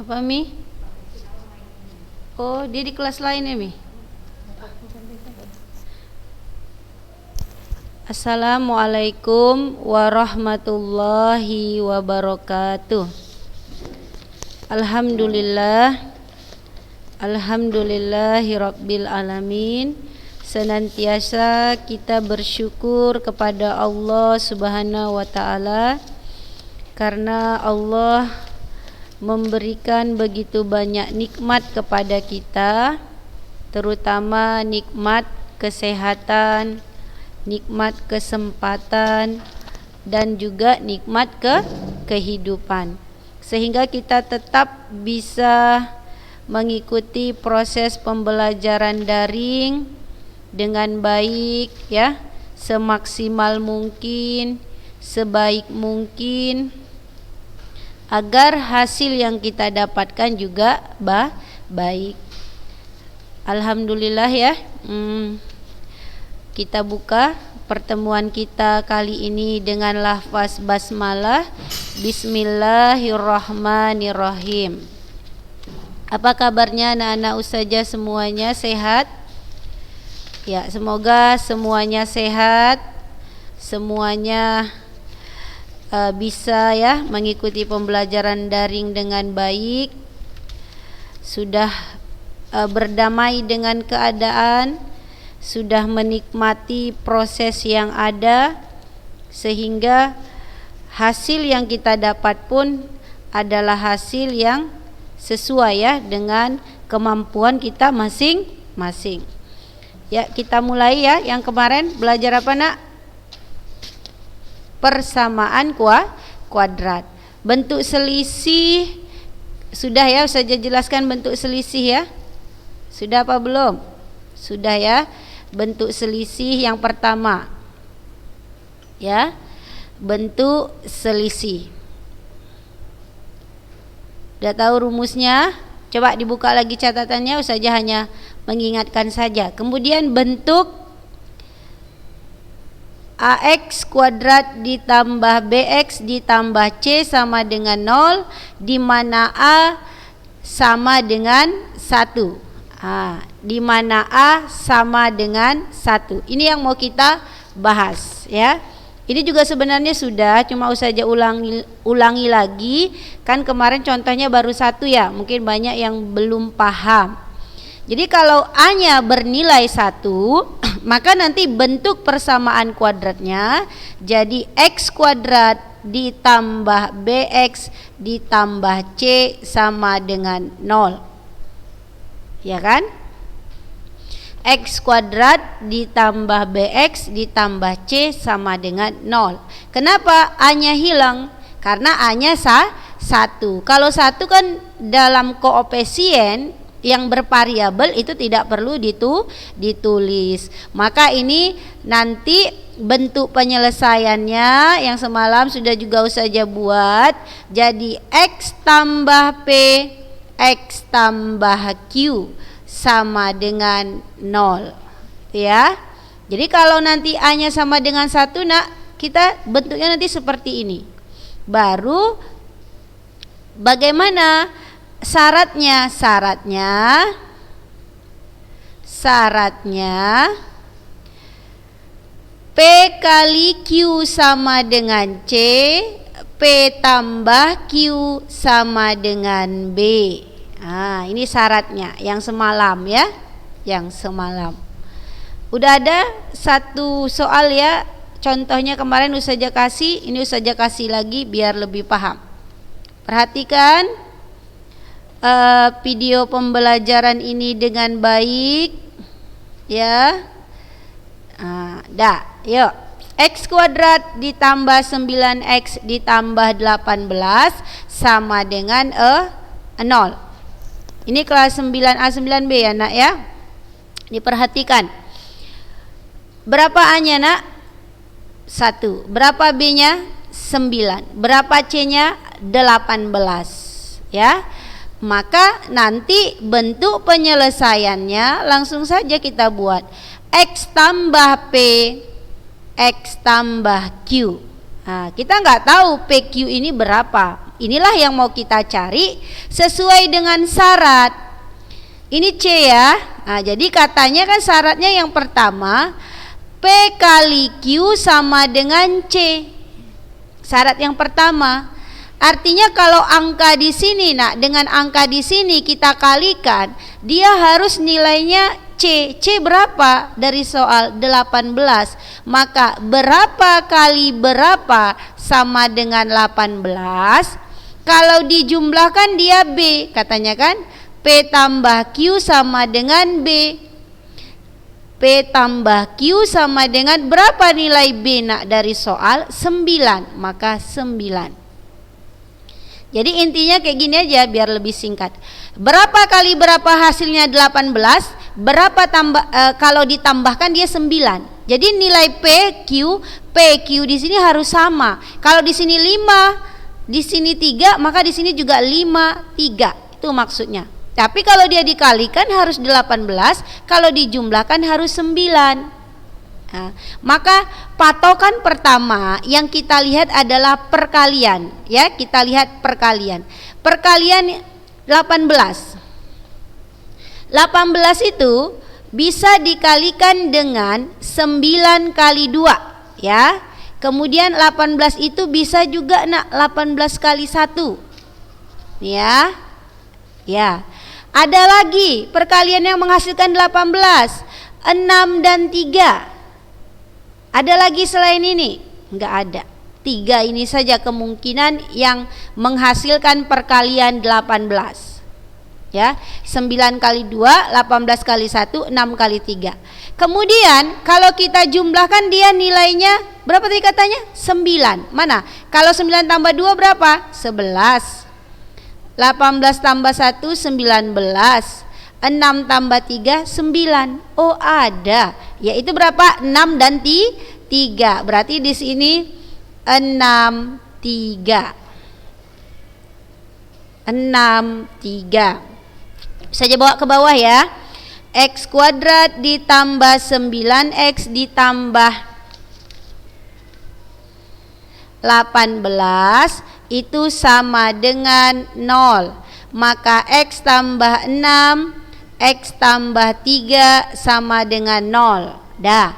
Apa Mi? Oh, dia di kelas lain ya Mi? Assalamualaikum warahmatullahi wabarakatuh. Alhamdulillahi rabbil alamin. Senantiasa kita bersyukur kepada Allah Subhanahu wa ta'ala, karena Allah memberikan begitu banyak nikmat kepada kita, terutama nikmat kesehatan, nikmat kesempatan, dan juga nikmat kehidupan, sehingga kita tetap bisa mengikuti proses pembelajaran daring dengan baik, ya, semaksimal mungkin, sebaik mungkin, agar hasil yang kita dapatkan juga baik. Alhamdulillah ya. Kita buka pertemuan kita kali ini dengan lafaz basmalah. Bismillahirrahmanirrahim. Apa kabarnya anak-anak ustazah semuanya, sehat? Ya, semoga semuanya sehat, semuanya bisa ya mengikuti pembelajaran daring dengan baik, sudah berdamai dengan keadaan, sudah menikmati proses yang ada, sehingga hasil yang kita dapat pun adalah hasil yang sesuai ya dengan kemampuan kita masing-masing. Ya, kita mulai ya. Yang kemarin belajar apa nak? Persamaan kuadrat. Bentuk selisih sudah ya, saya jelaskan bentuk selisih ya. Sudah apa belum? Sudah ya. Bentuk selisih yang pertama. Ya. Bentuk selisih. Sudah tahu rumusnya? Coba dibuka lagi catatannya, saja hanya mengingatkan saja. Kemudian bentuk AX kuadrat ditambah BX ditambah C sama dengan 0, di mana A sama dengan 1. Di mana A sama dengan 1. Ini yang mau kita bahas ya. Ini juga sebenarnya sudah, cuma saja ulangi lagi. Kan kemarin contohnya baru 1 ya, mungkin banyak yang belum paham. Jadi kalau A-nya bernilai 1, maka nanti bentuk persamaan kuadratnya jadi X kuadrat ditambah BX ditambah C sama dengan 0. Ya kan? X kuadrat ditambah BX ditambah C sama dengan 0. Kenapa A-nya hilang? Karena A-nya 1. Kalau 1 kan dalam koefisien yang bervariabel itu tidak perlu ditulis. Maka ini nanti bentuk penyelesaiannya yang semalam sudah juga saja buat, jadi X tambah P X tambah Q sama dengan 0 ya. Jadi kalau nanti A-nya sama dengan 1 nak, kita bentuknya nanti seperti ini. Baru bagaimana syaratnya? Syaratnya P kali Q sama dengan C, P tambah Q sama dengan B. Ini syaratnya yang semalam ya, yang semalam. Udah ada satu soal ya, contohnya kemarin ustazah kasih, ini ustazah kasih lagi biar lebih paham. Perhatikan video pembelajaran ini dengan baik ya. Yuk. X kuadrat ditambah 9X ditambah 18 sama dengan 0. Ini kelas 9A 9B ya nak ya. Diperhatikan. Berapa A-nya nak? 1. Berapa B-nya? 9. Berapa C-nya? 18 ya. Maka nanti bentuk penyelesaiannya langsung saja kita buat. X tambah P X tambah Q. Kita nggak tahu PQ ini berapa. Inilah yang mau kita cari sesuai dengan syarat. Ini C ya. Nah, jadi katanya kan syaratnya yang pertama P kali Q sama dengan C. Syarat yang pertama. Artinya kalau angka di sini dengan angka di sini kita kalikan, dia harus nilainya C. C berapa? Dari soal 18. Maka berapa kali berapa sama dengan 18? Kalau dijumlahkan dia B, katanya kan P tambah Q sama dengan B. P tambah Q sama dengan berapa nilai B dari soal? 9. Maka 9. Jadi intinya kayak gini aja biar lebih singkat. Berapa kali berapa hasilnya 18? Berapa kalau ditambahkan dia 9. Jadi nilai PQ di sini harus sama. Kalau di sini 5, di sini 3, maka di sini juga 5, 3. Itu maksudnya. Tapi kalau dia dikalikan harus 18, kalau dijumlahkan harus 9. Nah, maka patokan pertama yang kita lihat adalah perkalian, ya, kita lihat perkalian. Perkalian 18. 18 itu bisa dikalikan dengan 9 kali 2, ya. Kemudian 18 itu bisa juga 18 kali 1. Ya. Ya. Ada lagi perkalian yang menghasilkan 18, 6 dan 3. Ada lagi selain ini? Enggak ada. 3 ini saja kemungkinan yang menghasilkan perkalian 18. Ya, 9 kali 2, 18 kali 1, 6 kali 3. Kemudian kalau kita jumlahkan dia nilainya berapa tadi katanya? 9. Mana? Kalau 9 tambah 2 berapa? 11. 18 tambah 1, 19. 6 tambah 3, 9. Oh ada. Yaitu berapa? 6 dan 3. Berarti di sini 6, 3. 6, 3. Bisa aja bawa ke bawah ya. X kuadrat ditambah 9X ditambah 18 itu sama dengan 0. Maka X tambah 6, X tambah 3 sama dengan 0. Dah.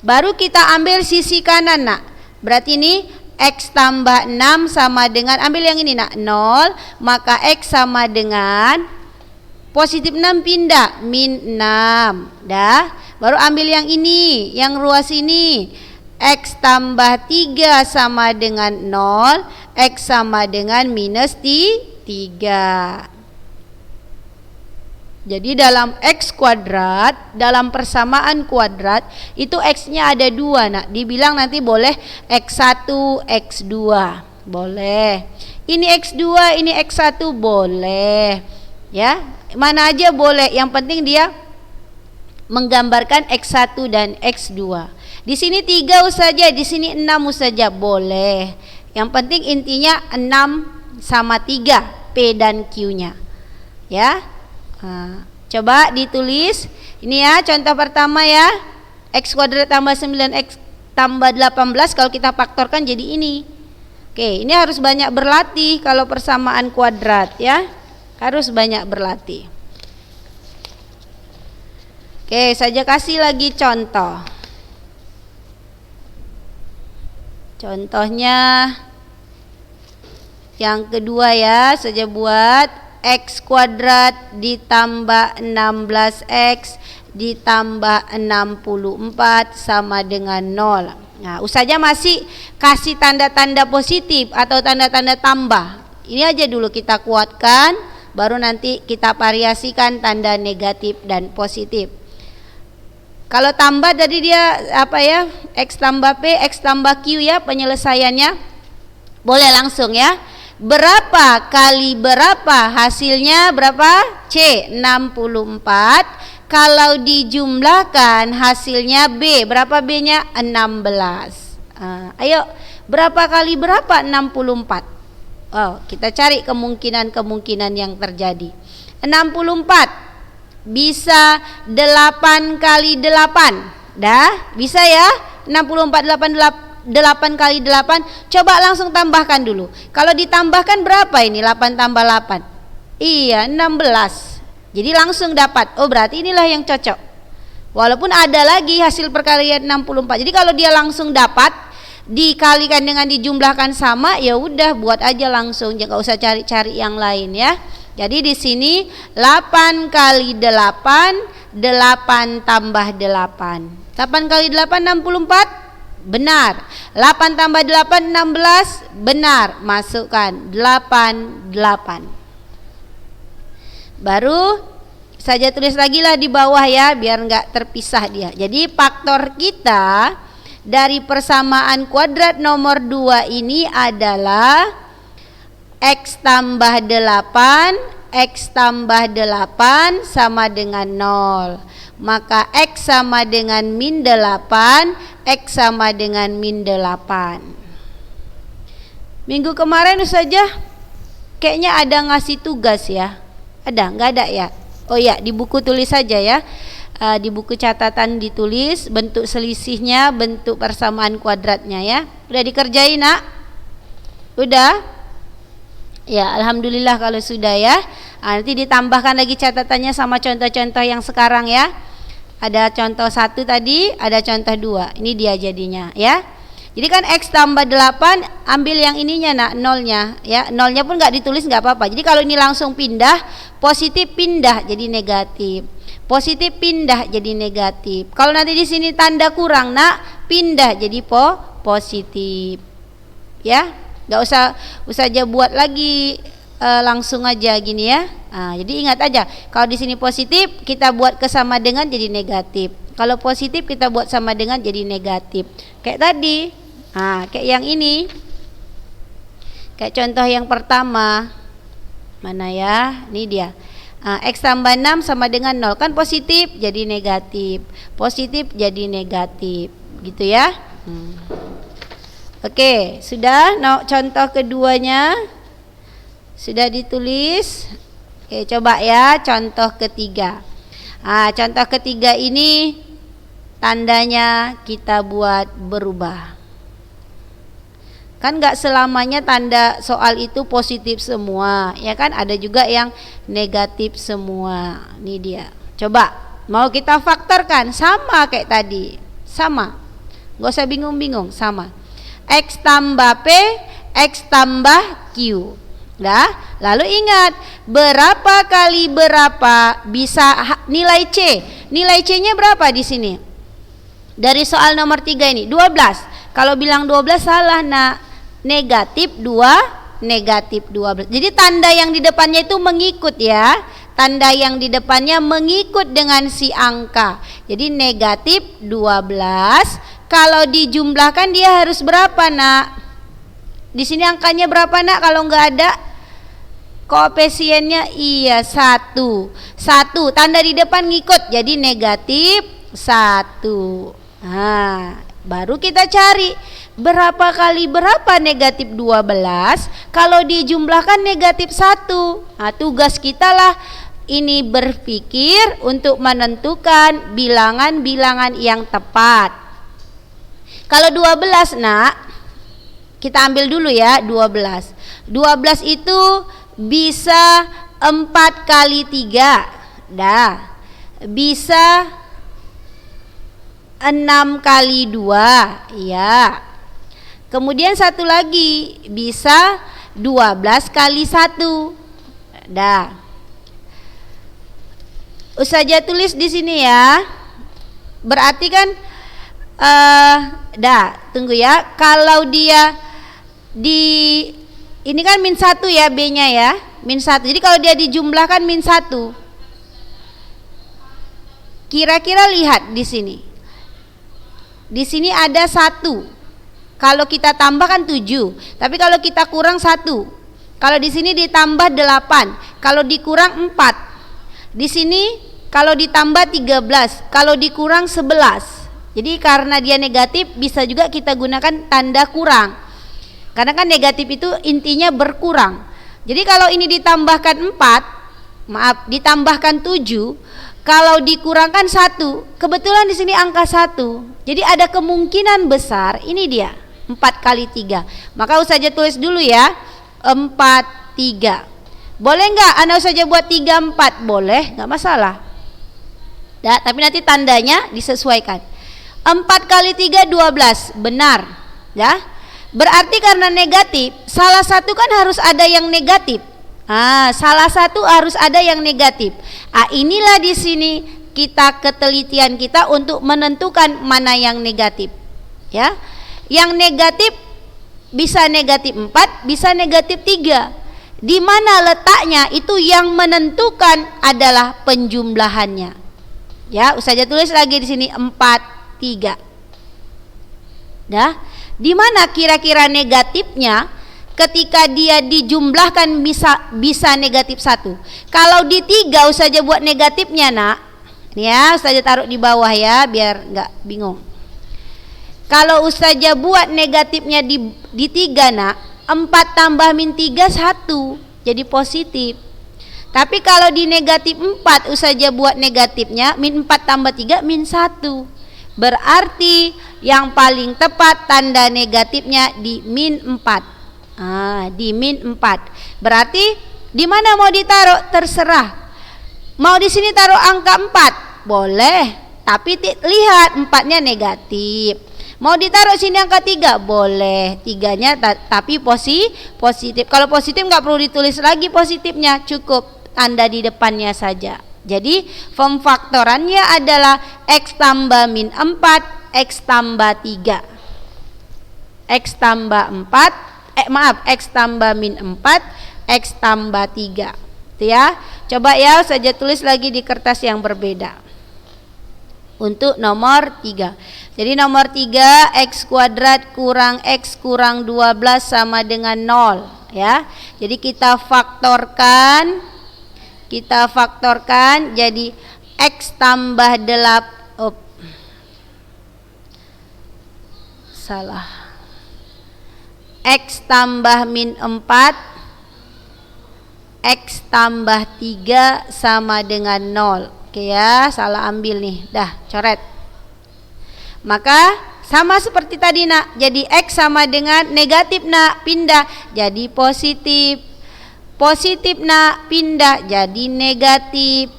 Baru kita ambil sisi kanan Berarti ini X tambah 6 sama dengan, ambil yang ini 0. Maka X sama dengan positif 6 pindah min 6. Dah. Baru ambil yang ini, yang ruas ini. X tambah 3 sama dengan 0. X sama dengan minus 3. Jadi dalam X kuadrat, dalam persamaan kuadrat itu X-nya ada 2 Dibilang nanti boleh X1, X2. Boleh. Ini X2, ini X1 boleh. Ya, mana aja boleh. Yang penting dia menggambarkan X1 dan X2. Di sini 3 saja, di sini 6 saja boleh. Yang penting intinya 6 sama 3 P dan Q-nya. Ya. Nah, coba ditulis. Ini ya contoh pertama ya. X kuadrat tambah 9X tambah 18 kalau kita faktorkan jadi ini. Oke, ini harus banyak berlatih kalau persamaan kuadrat ya. Harus banyak berlatih. Oke, saya kasih lagi contoh. Contohnya yang kedua ya, saya buat X kuadrat ditambah 16X ditambah 64 sama dengan 0. Nah, usahanya masih kasih tanda-tanda positif atau tanda-tanda tambah. Ini aja dulu kita kuatkan, baru nanti kita variasikan tanda negatif dan positif. Kalau tambah tadi dia apa ya? X tambah P, X tambah Q ya penyelesaiannya. Boleh langsung ya. Berapa kali berapa hasilnya berapa? C 64. Kalau dijumlahkan hasilnya B, berapa B-nya? 16. Ayo, berapa kali berapa? 64. Oh, kita cari kemungkinan yang terjadi. 64 bisa 8 kali 8. Dah, bisa ya? 64 8 8 kali 8, coba langsung tambahkan dulu. Kalau ditambahkan berapa ini 8 tambah 8? Iya 16. Jadi langsung dapat. Oh berarti inilah yang cocok. Walaupun ada lagi hasil perkalian 64. Jadi kalau dia langsung dapat dikalikan dengan dijumlahkan sama, ya udah buat aja langsung, jangan usah cari-cari yang lain ya. Jadi di sini 8 kali 8, 8 tambah 8. 8 kali 8 64, benar. 8 tambah 8 16, benar. Masukkan 8 8. Baru saja tulis lagi lah di bawah ya, biar nggak terpisah dia. Jadi faktor kita dari persamaan kuadrat nomor 2 ini adalah X tambah 8, X tambah 8 sama dengan 0. Maka X sama dengan min 8, X sama dengan min 8. Minggu kemarin saja kayaknya ada ngasih tugas ya. Ada? Nggak ada ya? Oh ya, di buku tulis saja ya. Di buku catatan ditulis bentuk selisihnya, bentuk persamaan kuadratnya ya. Udah dikerjain nak? Udah? Ya, alhamdulillah kalau sudah ya. Nanti ditambahkan lagi catatannya sama contoh-contoh yang sekarang ya. Ada contoh 1 tadi, ada contoh 2. Ini dia jadinya ya. Jadi kan X tambah 8, ambil yang ininya nak, nolnya ya. Nolnya pun nggak ditulis nggak apa-apa. Jadi kalau ini langsung pindah, positif pindah jadi negatif. Positif pindah jadi negatif. Kalau nanti di sini tanda kurang nak, pindah jadi positif. Ya. Nggak usah aja buat lagi, langsung aja gini ya. Jadi ingat aja, kalau di sini positif kita buat ke sama dengan jadi negatif. Kalau positif kita buat sama dengan jadi negatif. Kayak tadi, kayak yang ini, kayak contoh yang pertama, mana ya? Ini dia. X tambah 6 sama dengan 0, kan positif jadi negatif, positif jadi negatif, gitu ya. Oke, sudah. Contoh keduanya sudah ditulis. Oke, coba ya contoh ketiga. Contoh ketiga ini tandanya kita buat berubah. Kan nggak selamanya tanda soal itu positif semua, ya kan? Ada juga yang negatif semua. Ini dia. Coba, mau kita faktorkan sama kayak tadi, sama. Nggak usah bingung-bingung, sama. X tambah P, X tambah Q. Dah, lalu ingat berapa kali berapa bisa nilai C. Nilai C-nya berapa di sini? Dari soal nomor 3 ini 12. Kalau bilang 12 salah nak. Negatif 2, negatif 12. Jadi tanda yang di depannya itu mengikut ya. Tanda yang di depannya mengikut dengan si angka. Jadi negatif 12. Kalau dijumlahkan dia harus berapa nak? Di sini angkanya berapa nak kalau nggak ada? Koefisiennya iya 1. 1, tanda di depan ngikut jadi negatif 1. Baru kita cari berapa kali berapa negatif 12. Kalau dijumlahkan negatif 1. Tugas kita lah ini berpikir untuk menentukan bilangan-bilangan yang tepat. Kalau 12 nak, kita ambil dulu ya 12. 12 itu bisa 4 kali 3. Dah. Bisa 6 kali 2. Ya. Kemudian satu lagi bisa 12 kali 1. Dah. Usaha tulis di sini ya. Berarti kan tunggu ya. Kalau dia ini kan min 1 ya B-nya ya. Min 1. Jadi kalau dia dijumlahkan min 1. Kira-kira lihat di sini. Di sini ada 1. Kalau kita tambahkan 7. Tapi kalau kita kurang 1. Kalau di sini ditambah 8. Kalau dikurang 4. Di sini kalau ditambah 13. Kalau dikurang 11. Jadi karena dia negatif bisa juga kita gunakan tanda kurang. Karena kan negatif itu intinya berkurang. Jadi kalau ini ditambahkan 4, ditambahkan 7, kalau dikurangkan 1, kebetulan di sini angka 1. Jadi ada kemungkinan besar, ini dia. 4 kali 3. Maka Ustazah tulis dulu ya, 4, 3. Boleh nggak Anda Ustazah buat 3, 4? Boleh, nggak masalah. Ya, tapi nanti tandanya disesuaikan. 4 kali 3, 12. Benar. Ya. Berarti karena negatif, salah satu kan harus ada yang negatif. Salah satu harus ada yang negatif. Inilah di sini kita ketelitian kita untuk menentukan mana yang negatif. Ya. Yang negatif bisa negatif 4, bisa negatif 3. Di mana letaknya itu yang menentukan adalah penjumlahannya. Ya, Ustazah tulis lagi di sini 4, 3. Dah. Di mana kira-kira negatifnya ketika dia dijumlahkan bisa negatif 1. Kalau di 3 Ustazah buat negatifnya nak. Ya, Ustazah taruh di bawah ya biar nggak bingung. Kalau Ustazah buat negatifnya di 3 nak, 4 tambah min 3 1, jadi positif. Tapi kalau di negatif 4 Ustazah buat negatifnya min 4 tambah 3 min 1. Berarti yang paling tepat tanda negatifnya di min 4. Di min 4. Berarti di mana mau ditaruh terserah. Mau di sini taruh angka 4, boleh. Tapi lihat 4-nya negatif. Mau ditaruh sini angka 3, boleh. 3-nya tapi positif. Kalau positif nggak perlu ditulis lagi positifnya, cukup tanda di depannya saja. Jadi pemfaktorannya adalah X tambah min 4, X tambah 3. X tambah 4, X tambah min 4, X tambah 3. Itu ya. Coba ya saja tulis lagi di kertas yang berbeda. Untuk nomor 3. Jadi nomor 3, X kuadrat kurang X kurang 12 sama dengan 0 ya. Jadi kita faktorkan jadi X tambah 8 X tambah min 4, X tambah 3 sama dengan 0. Oke ya, salah ambil nih. Dah, coret. Maka sama seperti tadi nak. Jadi X sama dengan negatif nak, pindah jadi positif. Positif nak, pindah jadi negatif.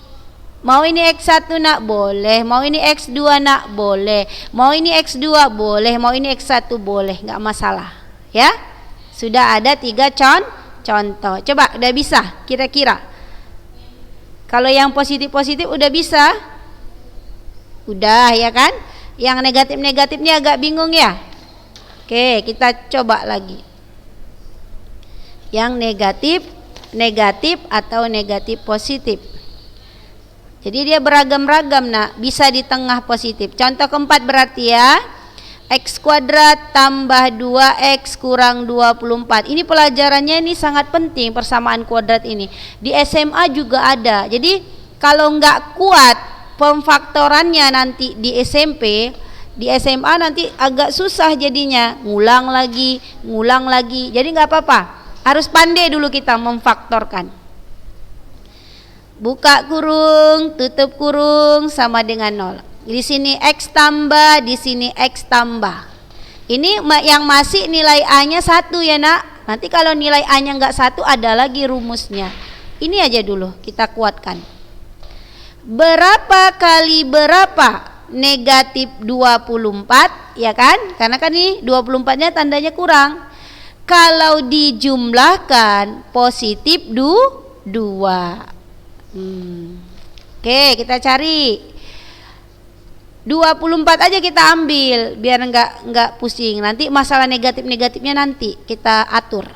Mau ini X1 nak, boleh. Mau ini X2 nak, boleh. Mau ini X2 boleh. Mau ini X1 boleh, nggak masalah. Ya, sudah ada 3 contoh. Coba udah bisa kira-kira. Kalau yang positif-positif udah bisa? Udah ya kan? Yang negatif-negatifnya agak bingung ya? Oke, kita coba lagi. Yang negatif atau negatif positif. Jadi dia beragam-ragam nak, bisa di tengah positif. Contoh keempat berarti ya, X kuadrat tambah 2X kurang 24. Ini pelajarannya ini sangat penting, persamaan kuadrat ini. Di SMA juga ada. Jadi kalau nggak kuat pemfaktorannya nanti di SMP, di SMA nanti agak susah jadinya, ngulang lagi. Jadi nggak apa-apa, harus pandai dulu kita memfaktorkan. Buka kurung, tutup kurung sama dengan 0. Di sini X tambah, di sini X tambah. Ini yang masih nilai A-nya 1 ya nak. Nanti kalau nilai A-nya nggak 1 ada lagi rumusnya. Ini aja dulu kita kuatkan. Berapa kali berapa negatif 24 ya kan? Karena kan ini 24-nya tandanya kurang. Kalau dijumlahkan positif 2. Oke, kita cari 24 aja kita ambil biar enggak pusing. Nanti masalah negatif-negatifnya nanti kita atur.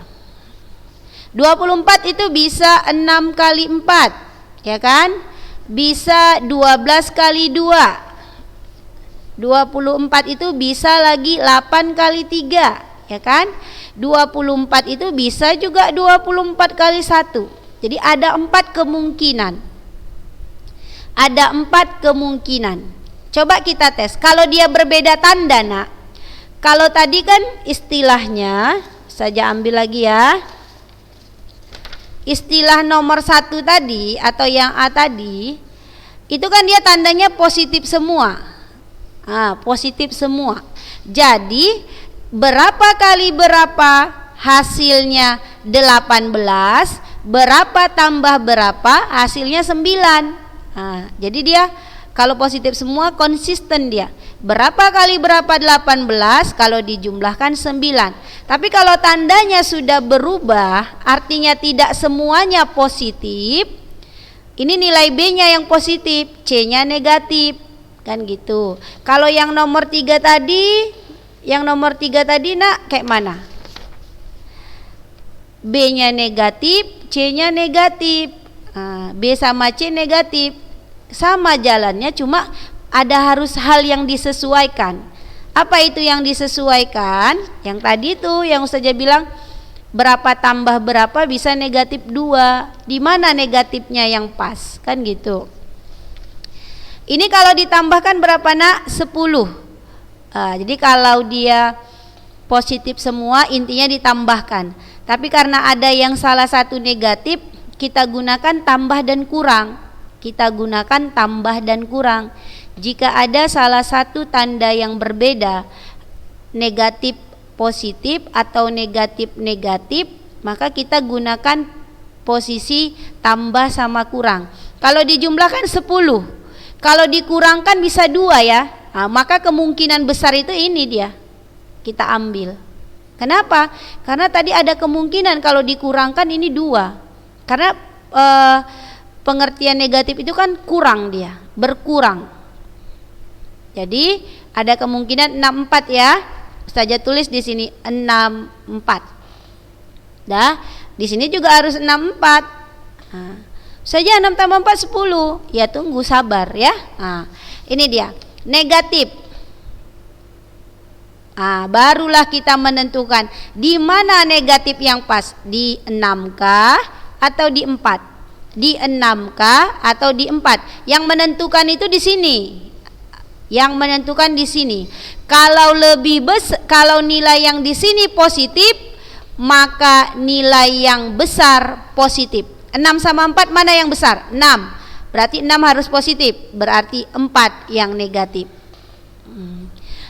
24 itu bisa 6 kali 4 ya kan? Bisa 12 kali 2. 24 itu bisa lagi 8 kali 3 ya kan? 24 itu bisa juga 24 kali 1. Jadi ada 4 kemungkinan. Ada 4 kemungkinan. Coba kita tes. Kalau dia berbeda tanda nak. Kalau tadi kan istilahnya, saja ambil lagi ya. Istilah nomor 1 tadi atau yang A tadi, itu kan dia tandanya positif semua. Positif semua. Jadi berapa kali berapa hasilnya 18, berapa tambah berapa hasilnya 9. Nah, jadi dia kalau positif semua konsisten dia. Berapa kali berapa 18 kalau dijumlahkan 9. Tapi kalau tandanya sudah berubah, artinya tidak semuanya positif, ini nilai B-nya yang positif, C-nya negatif. Kan gitu. Kalau yang nomor 3 tadi, nak kayak mana? B-nya negatif, C-nya negatif. B sama C negatif. Sama jalannya, cuma ada harus hal yang disesuaikan. Apa itu yang disesuaikan? Yang tadi tuh yang Ustazah bilang berapa tambah berapa bisa negatif 2. Di mana negatifnya yang pas? Kan gitu. Ini kalau ditambahkan berapa nak? 10. Jadi kalau dia positif semua intinya ditambahkan. Tapi karena ada yang salah satu negatif, kita gunakan tambah dan kurang. Jika ada salah satu tanda yang berbeda, negatif positif atau negatif negatif, maka kita gunakan posisi tambah sama kurang. Kalau dijumlahkan 10, kalau dikurangkan bisa 2 ya. Maka kemungkinan besar itu ini dia kita ambil. Kenapa? Karena tadi ada kemungkinan kalau dikurangkan ini 2. Karena pengertian negatif itu kan kurang, dia berkurang. Jadi ada kemungkinan 64 ya. Ustazah tulis di sini 64. Dah, di sini juga harus 64. Saja 6 tambah 4 10. Ya tunggu sabar ya. Ini dia negatif. Barulah kita menentukan di mana negatif yang pas, di 6 kah atau di 4? Di 6 kah atau di 4? Yang menentukan itu di sini. Kalau lebih besar, kalau nilai yang di sini positif, maka nilai yang besar positif. 6 sama 4 mana yang besar? 6. Berarti 6 harus positif. Berarti 4 yang negatif.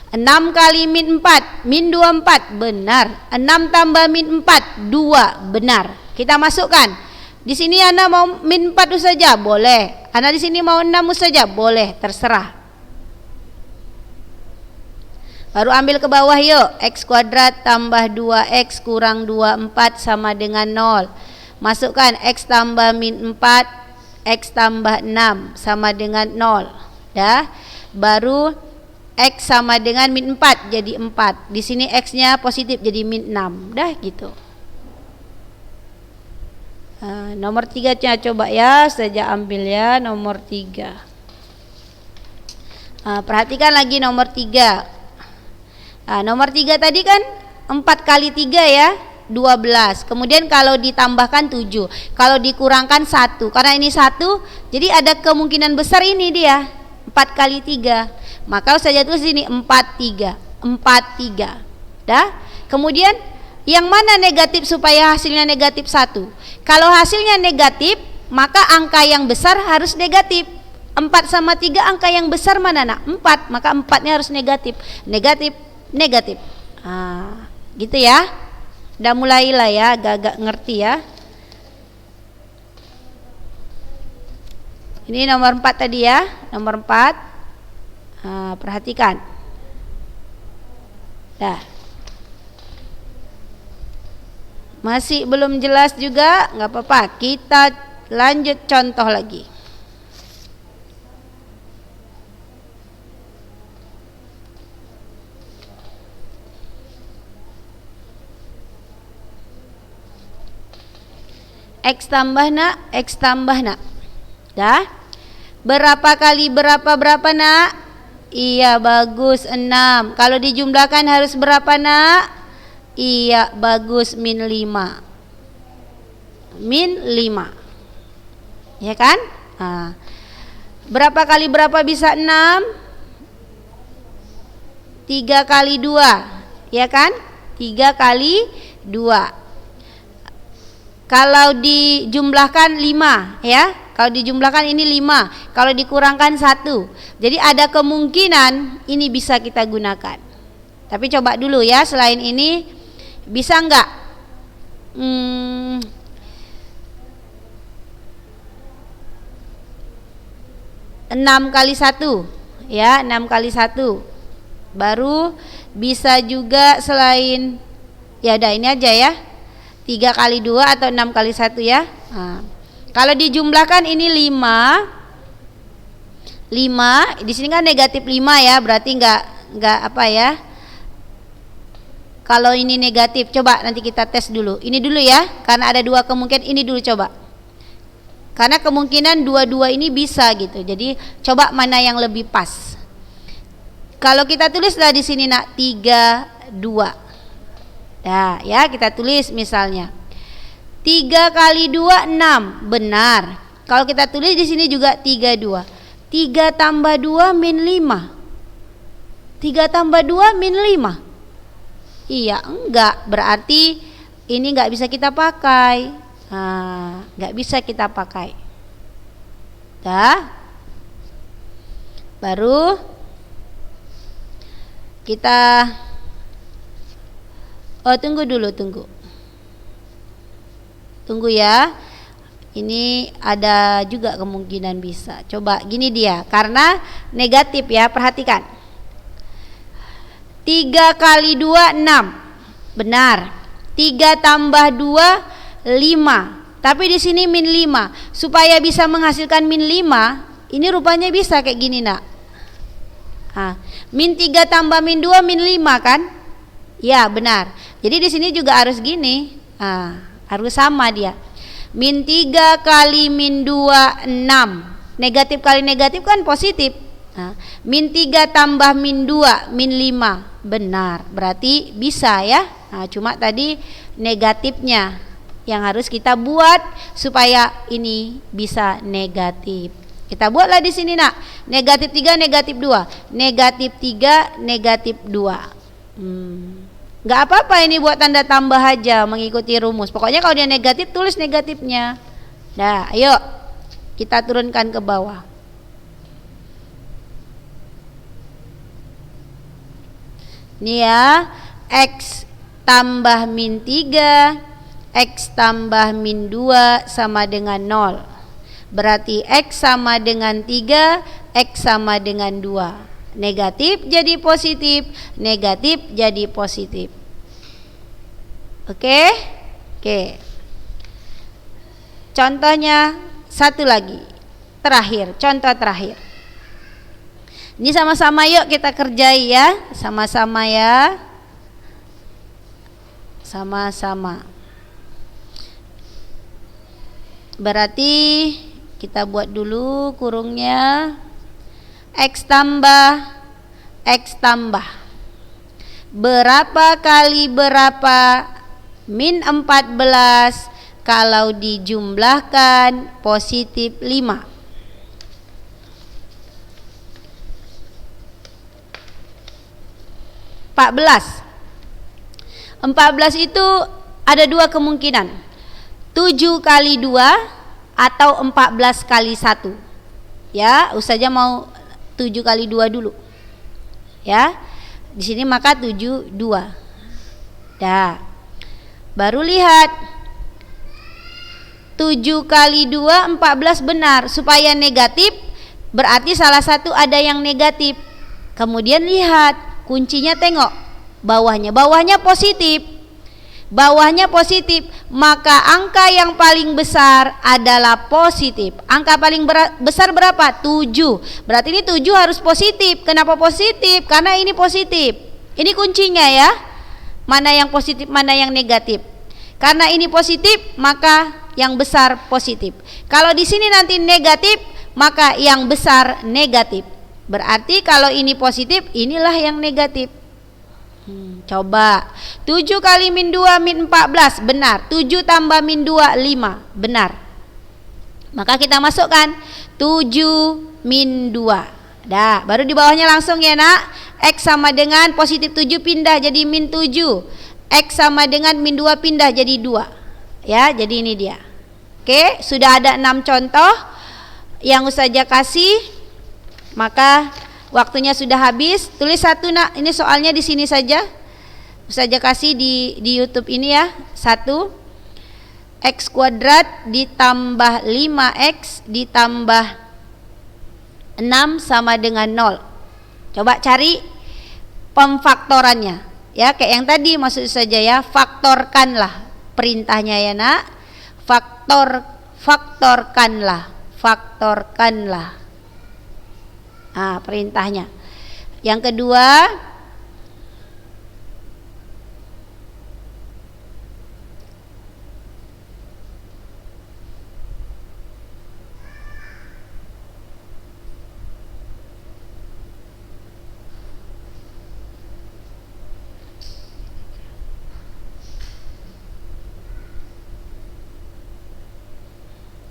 6 kali min 4, min 24, benar. 6 tambah min 4, 2, benar. Kita masukkan. Di sini Anda mau min 4 saja, boleh. Anda di sini mau 6 saja, boleh, terserah. Baru ambil ke bawah yuk. X kuadrat tambah 2x kurang 24 sama dengan 0. Masukkan X tambah min 4, X tambah 6 sama dengan 0. Dah. Baru X sama dengan min 4 jadi 4. Di sini X-nya positif jadi min 6. Dah gitu. Nomor 3-nya coba ya, saja ambil ya nomor 3. Perhatikan lagi nomor 3. Nomor 3 tadi kan 4 kali 3 ya 12. Kemudian kalau ditambahkan 7, kalau dikurangkan 1. Karena ini 1, jadi ada kemungkinan besar ini dia 4 kali 3. Maka saya tulis sini 43. Dah. Kemudian yang mana negatif supaya hasilnya negatif 1? Kalau hasilnya negatif, maka angka yang besar harus negatif. 4 sama 3 angka yang besar mana nak? 4, maka 4-nya harus negatif. Negatif. Gitu ya. Udah mulailah ya, agak-agak ngerti ya. Ini nomor 4 tadi ya. Nomor 4. Perhatikan. Dah. Masih belum jelas juga, nggak apa-apa. Kita lanjut contoh lagi. X tambah nak. Dah. Berapa kali berapa nak? Iya bagus 6. Kalau dijumlahkan harus berapa nak? Iya bagus min 5. Ya kan? Berapa kali berapa bisa 6? 3 kali 2. Ya kan? 3 kali 2. Kalau dijumlahkan 5 ya. Kalau dijumlahkan ini 5. Kalau dikurangkan 1. Jadi ada kemungkinan ini bisa kita gunakan. Tapi coba dulu ya, selain ini bisa enggak? 6 kali 1 ya, 6 kali 1. Baru bisa juga selain, ya udah ini aja ya, 3 kali 2 atau 6 kali 1 ya. Nah, kalau dijumlahkan ini 5 di sini kan negatif 5 ya, berarti enggak apa ya. Kalau ini negatif, coba nanti kita tes dulu. Ini dulu ya, karena ada dua kemungkinan, ini dulu coba. Karena kemungkinan dua-dua ini bisa gitu. Jadi coba mana yang lebih pas. Kalau kita tulislah di sini nak 3, 2. Nah, ya kita tulis misalnya 3 kali 2 6, benar. Kalau kita tulis di sini juga 3 2. 3 tambah 2 min 5. 3 tambah 2 min 5. Iya, enggak, berarti ini enggak bisa kita pakai. Nah, enggak bisa kita pakai. Dah. Baru kita tunggu dulu, tunggu ya. Ini ada juga kemungkinan bisa. Coba gini dia, karena negatif ya, perhatikan. 3 kali 2 6. Benar. 3 tambah 2 5. Tapi di sini min 5. Supaya bisa menghasilkan min 5, ini rupanya bisa kayak gini nak. Min 3 tambah min 2 min 5 kan? Ya, benar. Jadi di sini juga harus gini. Harus sama dia. Min 3 kali min 2 6. Negatif kali negatif kan positif. Min 3 tambah min 2 min 5. Benar, berarti bisa ya. Cuma tadi negatifnya yang harus kita buat supaya ini bisa negatif. Kita buatlah di sini nak. Negatif 3 negatif 2. Negatif 3 negatif 2. Nggak apa-apa ini buat tanda tambah aja, mengikuti rumus. Pokoknya kalau dia negatif tulis negatifnya. Nah, ayo kita turunkan ke bawah. Ini ya, X tambah min 3, X tambah min 2 sama dengan 0. Berarti X sama dengan 3, X sama dengan 2. Negatif jadi positif, negatif jadi positif. Oke? Oke. Contohnya satu lagi. Terakhir, contoh terakhir. Ini sama-sama yuk kita kerjai ya. Sama-sama ya. Sama-sama. Berarti kita buat dulu kurungnya. X tambah X tambah. Berapa kali berapa min 14 kalau dijumlahkan positif 5. 14 itu ada dua kemungkinan, 7 kali 2 atau 14 kali 1 ya. Ustazah mau 7 kali 2 dulu ya. Di sini maka 7 2. Dah. Baru lihat 7 kali 2 14 benar. Supaya negatif berarti salah satu ada yang negatif. Kemudian lihat kuncinya, tengok bawahnya positif. Bawahnya positif, maka angka yang paling besar adalah positif. Angka paling besar berapa? 7. Berarti ini 7 harus positif. Kenapa positif? Karena ini positif. Ini kuncinya ya. Mana yang positif, mana yang negatif. Karena ini positif, maka yang besar positif. Kalau di sini nanti negatif, maka yang besar negatif. Berarti kalau ini positif, inilah yang negatif. Coba 7 kali min 2 min 14, benar. 7 tambah min 2 5, benar. Maka kita masukkan 7 min 2. Dah, baru di bawahnya langsung ya nak. X sama dengan positif 7 pindah jadi min 7. X sama dengan min 2 pindah jadi 2. Ya, jadi ini dia. Oke, sudah ada 6 contoh yang Ustazah kasih. Maka Waktunya sudah habis. Tulis satu nak. Ini soalnya di sini saja. Saja kasih di YouTube ini ya. 1 x kuadrat ditambah 5x ditambah 6 sama dengan 0. Coba cari pemfaktorannya. Ya, kayak yang tadi maksud saja ya, faktorkanlah perintahnya ya nak. Faktorkanlah. Perintahnya. Yang kedua,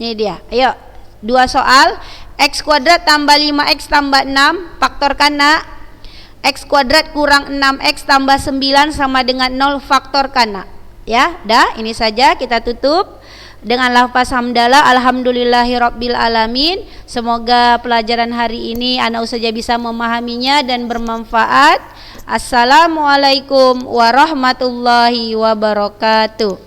ini dia. Ayo, 2 soal. X kuadrat tambah 5x tambah 6. Faktorkan nak. X kuadrat kurang 6x tambah 9 sama dengan 0. Faktorkan nak. Ya, dah. Ini saja kita tutup dengan lafaz hamdalah. Alhamdulillahirabbil alamin. Semoga pelajaran hari ini anak saja bisa memahaminya dan bermanfaat. Assalamualaikum warahmatullahi wabarakatuh.